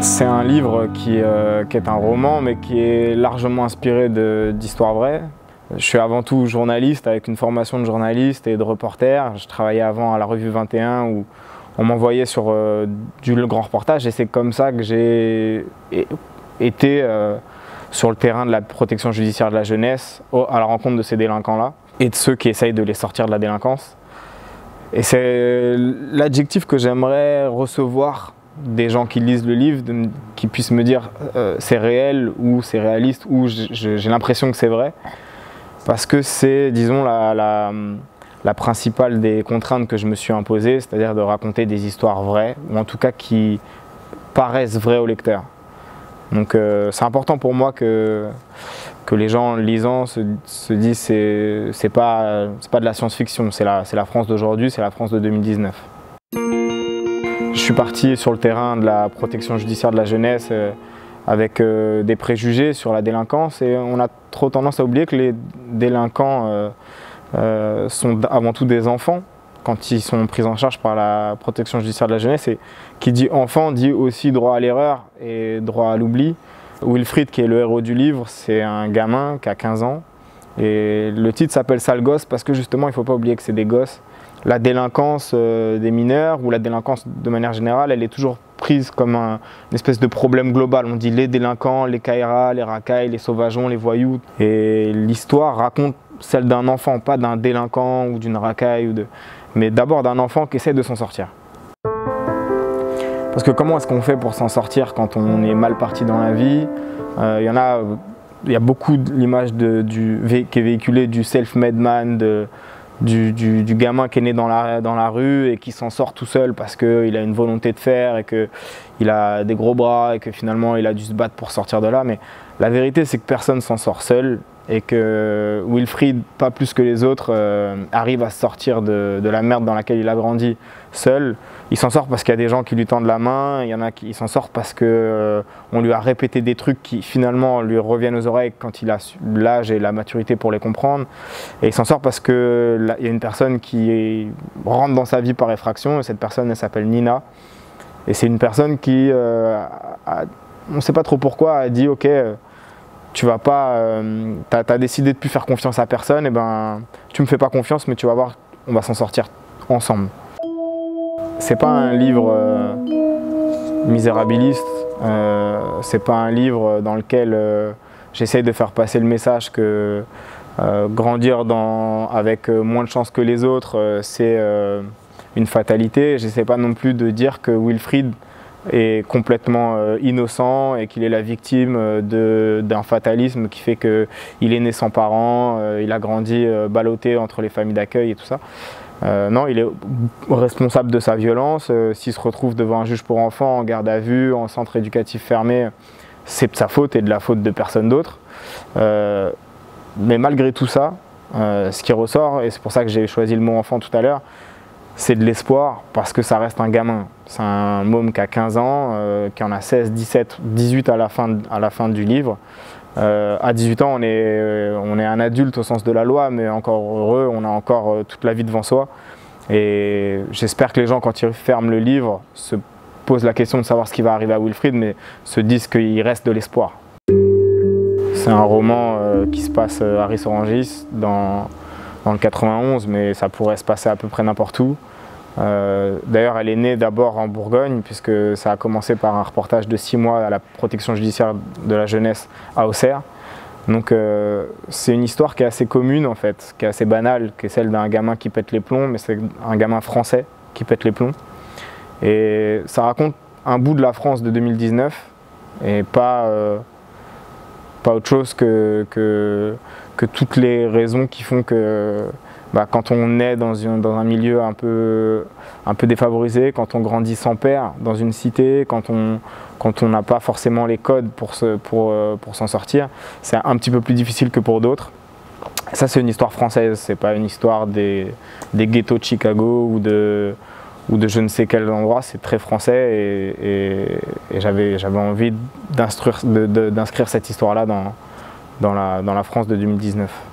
C'est un livre qui est un roman, mais qui est largement inspiré d'histoires vraies. Je suis avant tout journaliste, avec une formation de journaliste et de reporter. Je travaillais avant à la revue 21 où on m'envoyait sur du grand reportage, et c'est comme ça que j'ai été sur le terrain de la protection judiciaire de la jeunesse, à la rencontre de ces délinquants-là et de ceux qui essayent de les sortir de la délinquance. Et c'est l'adjectif que j'aimerais recevoir des gens qui lisent le livre, qui puissent me dire c'est réel ou c'est réaliste ou j'ai l'impression que c'est vrai. Parce que c'est, disons, la principale des contraintes que je me suis imposée, c'est-à-dire de raconter des histoires vraies, ou en tout cas qui paraissent vraies au lecteur. Donc c'est important pour moi que les gens en lisant se disent c'est pas de la science-fiction, c'est la France d'aujourd'hui, c'est la France de 2019. Je suis parti sur le terrain de la protection judiciaire de la jeunesse avec des préjugés sur la délinquance, et on a trop tendance à oublier que les délinquants sont avant tout des enfants quand ils sont pris en charge par la protection judiciaire de la jeunesse. Et qui dit enfant dit aussi droit à l'erreur et droit à l'oubli. Wilfried, qui est le héros du livre, c'est un gamin qui a 15 ans, et le titre s'appelle Sale gosse parce que justement il ne faut pas oublier que c'est des gosses. La délinquance des mineurs, ou la délinquance de manière générale, elle est toujours prise comme une espèce de problème global. On dit les délinquants, les caïras, les racailles, les sauvageons, les voyous. Et l'histoire raconte celle d'un enfant, pas d'un délinquant ou d'une racaille, mais d'abord d'un enfant qui essaie de s'en sortir. Parce que comment est-ce qu'on fait pour s'en sortir quand on est mal parti dans la vie? Il y a beaucoup l'image qui est véhiculée du self-made man, du gamin qui est né dans la rue et qui s'en sort tout seul parce qu'il a une volonté de faire et qu'il a des gros bras et que finalement il a dû se battre pour sortir de là. Mais la vérité, c'est que personne ne s'en sort seul, et que Wilfried, pas plus que les autres, arrive à se sortir de la merde dans laquelle il a grandi seul. Il s'en sort parce qu'il y a des gens qui lui tendent la main, il y en a qui s'en sortent parce qu'on lui a répété des trucs qui finalement lui reviennent aux oreilles quand il a l'âge et la maturité pour les comprendre. Et il s'en sort parce qu'il y a une personne qui rentre dans sa vie par effraction, et cette personne, elle s'appelle Nina. Et c'est une personne qui, on ne sait pas trop pourquoi, a dit ok, tu vas pas, t'as décidé de plus faire confiance à personne, et ben tu me fais pas confiance, mais tu vas voir, on va s'en sortir ensemble. C'est pas un livre misérabiliste, c'est pas un livre dans lequel j'essaye de faire passer le message que grandir avec moins de chance que les autres, c'est une fatalité. J'essaie pas non plus de dire que Wilfried est complètement innocent et qu'il est la victime d'un fatalisme qui fait qu'il est né sans parents, il a grandi ballotté entre les familles d'accueil et tout ça. Non, il est responsable de sa violence. S'il se retrouve devant un juge pour enfants, en garde à vue, en centre éducatif fermé, c'est de sa faute et de la faute de personne d'autre. Mais malgré tout ça, ce qui ressort, et c'est pour ça que j'ai choisi le mot enfant tout à l'heure, c'est de l'espoir, parce que ça reste un gamin. C'est un môme qui a 15 ans, qui en a 16, 17, 18 à la fin du livre. À 18 ans, on est un adulte au sens de la loi, mais encore heureux, on a encore toute la vie devant soi. Et j'espère que les gens, quand ils ferment le livre, se posent la question de savoir ce qui va arriver à Wilfried, mais se disent qu'il reste de l'espoir. C'est un roman qui se passe à Ris-Orangis, dans le 91, mais ça pourrait se passer à peu près n'importe où. D'ailleurs, elle est née d'abord en Bourgogne, puisque ça a commencé par un reportage de 6 mois à la protection judiciaire de la jeunesse à Auxerre. Donc c'est une histoire qui est assez commune en fait, qui est assez banale, qui est celle d'un gamin qui pète les plombs, mais c'est un gamin français qui pète les plombs. Et ça raconte un bout de la France de 2019, et pas autre chose que toutes les raisons qui font que quand on est dans un milieu un peu défavorisé, quand on grandit sans père dans une cité, quand on n'a pas forcément les codes pour s'en sortir, c'est un petit peu plus difficile que pour d'autres. Ça, c'est une histoire française, c'est pas une histoire des ghettos de Chicago ou de je ne sais quel endroit. C'est très français, et j'avais envie d'inscrire cette histoire-là dans la France de 2019.